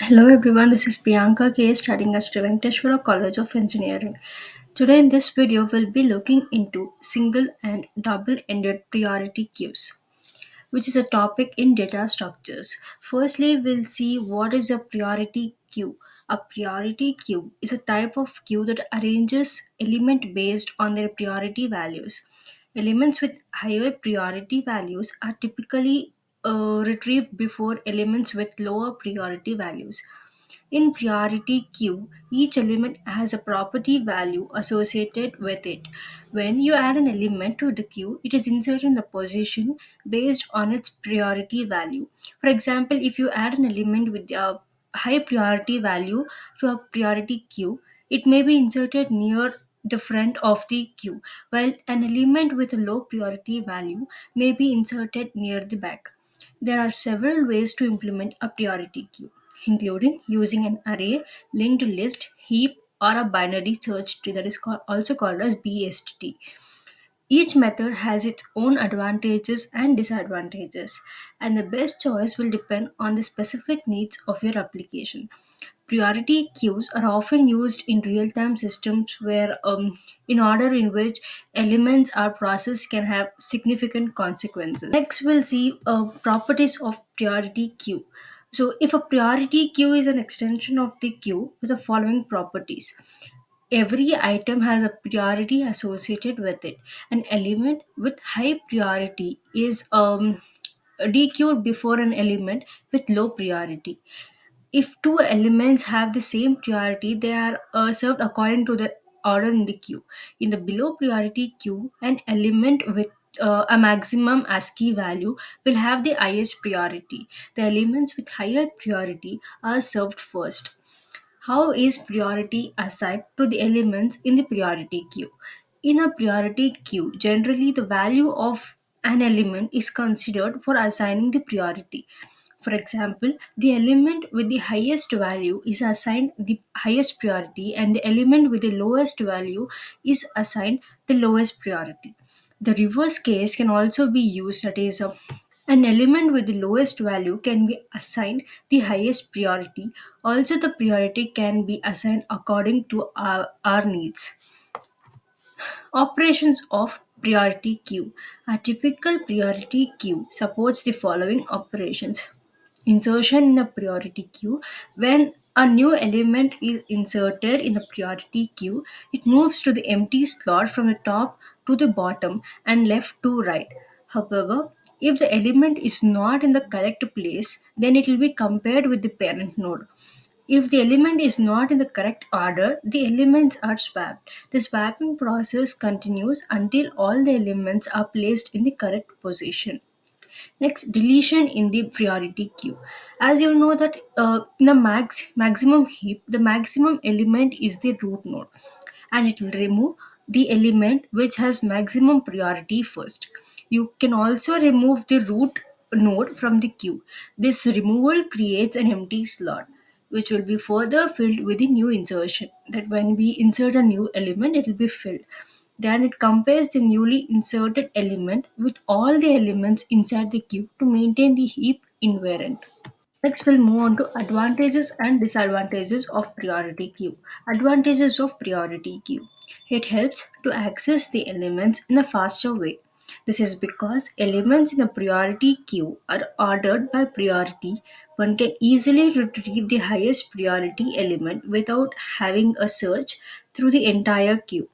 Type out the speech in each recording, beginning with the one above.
Hello everyone, this is Priyanka K studying at Sri Venkateshwara College of Engineering. Today in this video we'll be looking into single and double-ended priority queues, which is a topic in data structures. Firstly, we'll see what is a priority queue. A priority queue is a type of queue that arranges element based on their priority values. Elements with higher priority values are typically retrieved before elements with lower priority values. In priority queue, each element has a property value associated with it. When you add an element to the queue, it is inserted in the position based on its priority value. For example, if you add an element with a high priority value to a priority queue, it may be inserted near the front of the queue, while an element with a low priority value may be inserted near the back. There are several ways to implement a priority queue, including using an array, linked list, heap, or a binary search tree that is also called as BST. Each method has its own advantages and disadvantages, and the best choice will depend on the specific needs of your application. Priority queues are often used in real time systems where, in order in which elements are processed can have significant consequences. Next, we'll see properties of priority queue. So, if a priority queue is an extension of the queue with the following properties: every item has a priority associated with it. An element with high priority is dequeued before an element with low priority. If two elements have the same priority, they are served according to the order in the queue. In the below priority queue, an element with a maximum ASCII value will have the highest priority. The elements with higher priority are served first. How is priority assigned to the elements in the priority queue? In a priority queue, generally the value of an element is considered for assigning the priority. For example, the element with the highest value is assigned the highest priority, and the element with the lowest value is assigned the lowest priority. The reverse case can also be used, that is, an element with the lowest value can be assigned the highest priority. Also, the priority can be assigned according to our needs. Operations of priority queue. A typical priority queue supports the following operations. Insertion in a priority queue. When a new element is inserted in the priority queue, it moves to the empty slot from the top to the bottom and left to right. However, if the element is not in the correct place, then it will be compared with the parent node. If the element is not in the correct order, the elements are swapped. The swapping process continues until all the elements are placed in the correct position. Next, deletion in the priority queue. As you know that in the maximum heap, the maximum element is the root node, and it will remove the element which has maximum priority first. You can also remove the root node from the queue. This removal creates an empty slot which will be further filled with the new insertion. That when we insert a new element, it will be filled. Then it compares the newly inserted element with all the elements inside the queue to maintain the heap invariant. Next, we'll move on to advantages and disadvantages of priority queue. Advantages of priority queue. It helps to access the elements in a faster way. This is because elements in a priority queue are ordered by priority. One can easily retrieve the highest priority element without having a search through the entire queue.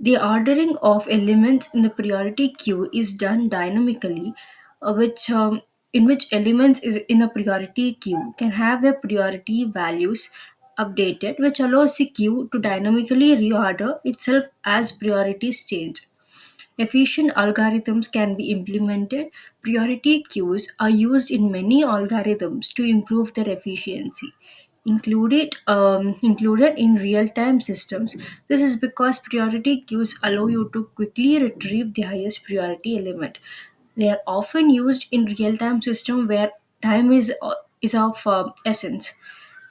The ordering of elements in the priority queue is done dynamically, which in which elements is in a priority queue can have their priority values updated, which allows the queue to dynamically reorder itself as priorities change. Efficient algorithms can be implemented. Priority queues are used in many algorithms to improve their efficiency. Included in real-time systems. This is because priority queues allow you to quickly retrieve the highest priority element. They are often used in real-time system where time is of essence.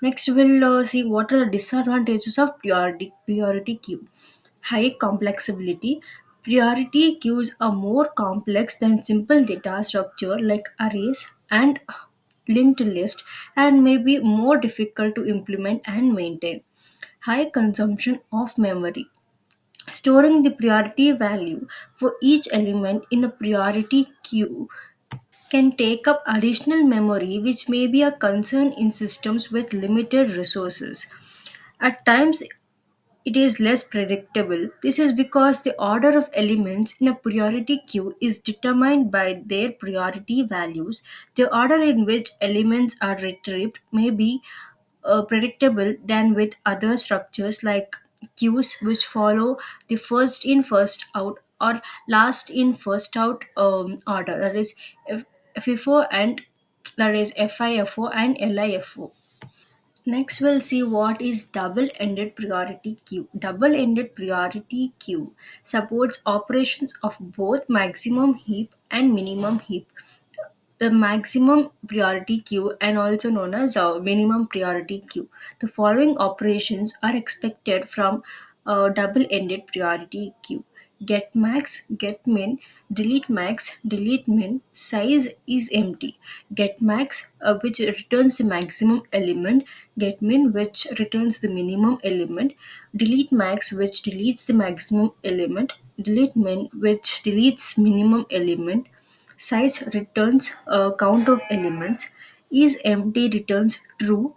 Next, we'll see what are the disadvantages of priority queue. High complexity. Priority queues are more complex than simple data structure like arrays and linked list and may be more difficult to implement and maintain. High consumption of memory. Storing the priority value for each element in a priority queue can take up additional memory, which may be a concern in systems with limited resources. At times, it is less predictable. This is because the order of elements in a priority queue is determined by their priority values. The order in which elements are retrieved may be predictable than with other structures like queues, which follow the first in, first out, or last in, first out order. That is FIFO and that is FIFO and LIFO. Next, we'll see what is double-ended priority queue. Double-ended priority queue supports operations of both maximum heap and minimum heap. The maximum priority queue and also known as a minimum priority queue. The following operations are expected from a double-ended priority queue. Get max, get min, delete min, size is empty. Get max, which returns the maximum element, get min, which returns the minimum element, delete max, which deletes the maximum element, delete min, which deletes minimum element, size returns a count of elements, is empty returns true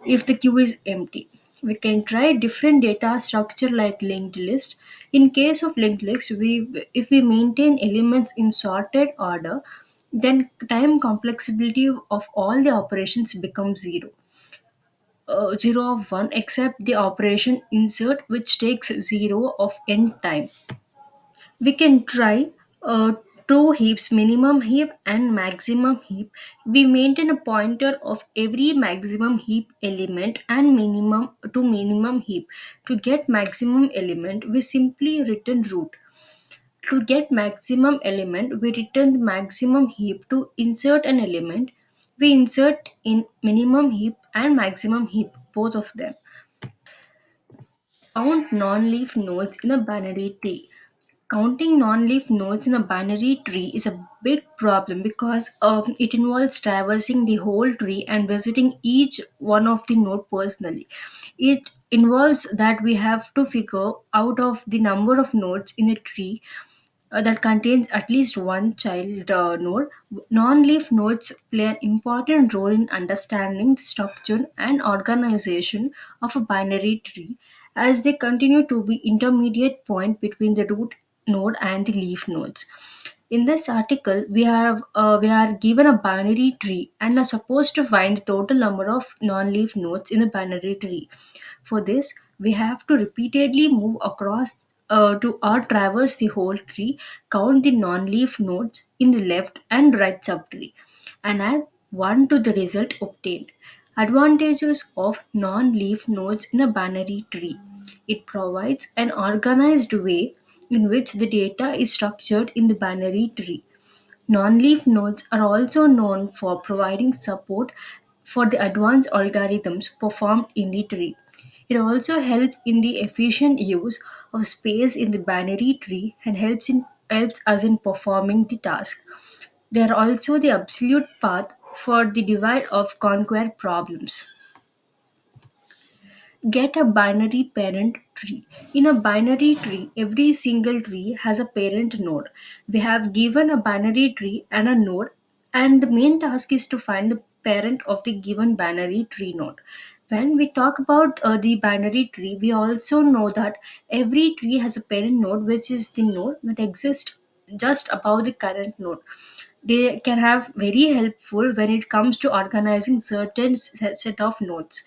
if the queue is empty. We can try different data structure like linked list. In case of linked list, if we maintain elements in sorted order, then time complexity of all the operations becomes zero. 0 of 1 except the operation insert, which takes 0 of n time. We can try two heaps, minimum heap and maximum heap. We maintain a pointer of every maximum heap element and minimum heap. To get maximum element, we simply return root. To get maximum element, we return the maximum heap. To insert an element, we insert in minimum heap and maximum heap, both of them. Count non-leaf nodes in a binary tree. Counting non-leaf nodes in a binary tree is a big problem because it involves traversing the whole tree and visiting each one of the node personally. It involves that we have to figure out of the number of nodes in a tree that contains at least one child node. Non-leaf nodes play an important role in understanding the structure and organization of a binary tree, as they continue to be intermediate point between the root node and the leaf nodes. In this article, we are given a binary tree and are supposed to find the total number of non-leaf nodes in the binary tree. For this, we have to repeatedly move across to or traverse the whole tree, count the non-leaf nodes in the left and right subtree, and add 1 to the result obtained. Advantages of non-leaf nodes in a binary tree. It provides an organized way in which the data is structured in the binary tree. Non-leaf nodes are also known for providing support for the advanced algorithms performed in the tree. It also helps in the efficient use of space in the binary tree and helps us in performing the task. They are also the absolute path for the divide of conquer problems. Get a binary parent tree. In a binary tree, every single tree has a parent node. We have given a binary tree and a node, and the main task is to find the parent of the given binary tree node. When we talk about the binary tree, we also know that every tree has a parent node, which is the node that exists just above the current node. They can have very helpful when it comes to organizing certain set of nodes.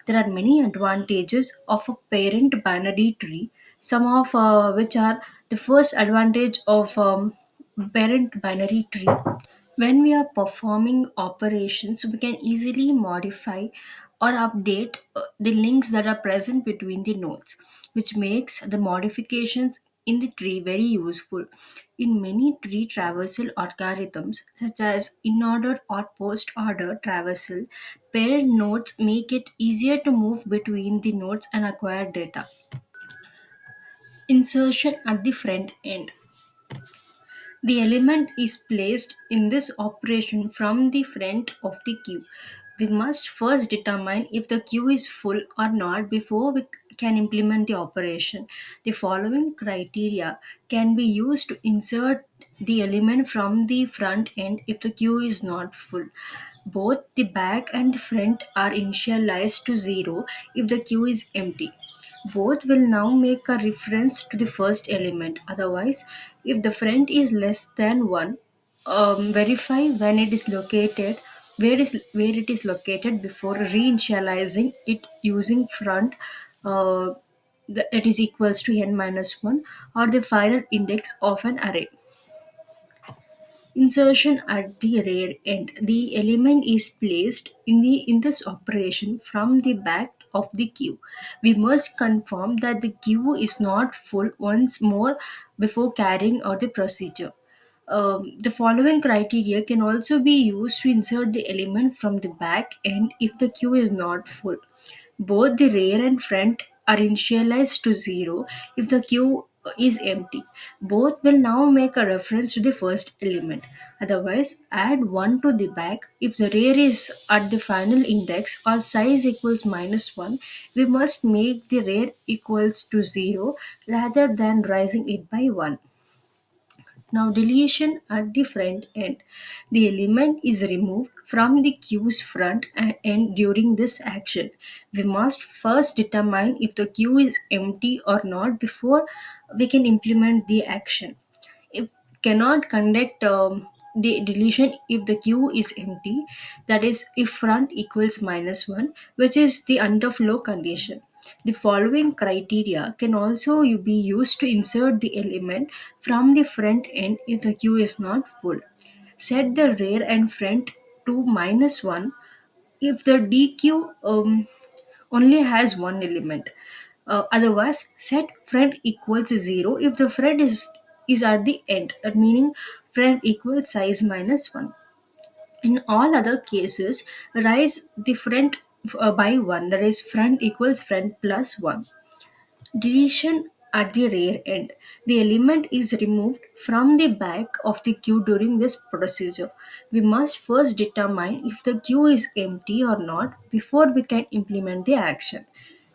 There are many advantages of a parent binary tree, some of which are the first advantage of parent binary tree. When we are performing operations, we can easily modify or update the links that are present between the nodes, which makes the modifications in the tree very useful. In many tree traversal algorithms, such as in-order or post-order traversal, parent nodes make it easier to move between the nodes and acquire data. Insertion at the front end. The element is placed in this operation from the front of the queue. We must first determine if the queue is full or not before we can implement the operation. The following criteria can be used to insert the element from the front end if the queue is not full. Both the back and the front are initialized to 0 if the queue is empty. Both will now make a reference to the first element. Otherwise, if the front is less than 1, verify when it is located, where it is located before reinitializing it using front. Uh, it is equals to n minus 1 or the final index of an array. Insertion at the rear end. The element is placed in this operation from the back of the queue. We must confirm that the queue is not full once more before carrying out the procedure. The following criteria can also be used to insert the element from the back end if the queue is not full. Both the rear and front are initialized to 0 if the queue is empty. Both will now make a reference to the first element. Otherwise, add 1 to the back. If the rear is at the final index or size equals minus 1, we must make the rear equals to 0 rather than raising it by 1. Now deletion at the front end. The element is removed from the queue's front and end during this action. We must first determine if the queue is empty or not before we can implement the action. If cannot conduct the deletion if the queue is empty, that is if front equals minus 1, which is the underflow condition. The following criteria can also be used to insert the element from the front end if the queue is not full. Set the rear and front to minus 1 if the DQ only has one element. Otherwise, set front equals 0 if the front is at the end, meaning front equals size minus 1. In all other cases, raise the front by 1, that is, front equals front plus 1. Deletion at the rear end. The element is removed from the back of the queue during this procedure. We must first determine if the queue is empty or not before we can implement the action.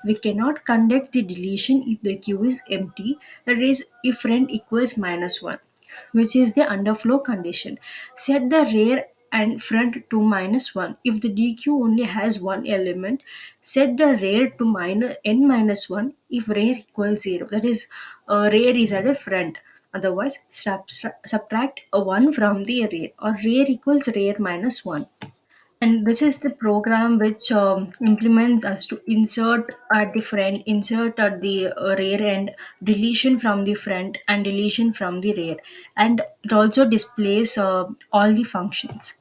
We cannot conduct the deletion if the queue is empty, that is, if front equals minus 1, which is the underflow condition. Set the rear and front to minus 1 if the DQ only has one element. Set the rear to minus n minus 1 if rear equals 0, that is, rear is at the front. Otherwise, subtract a 1 from the rear, or rear equals rear minus 1. And this is the program which implements us to insert at the front, insert at the rear end, deletion from the front, and deletion from the rear. And it also displays all the functions.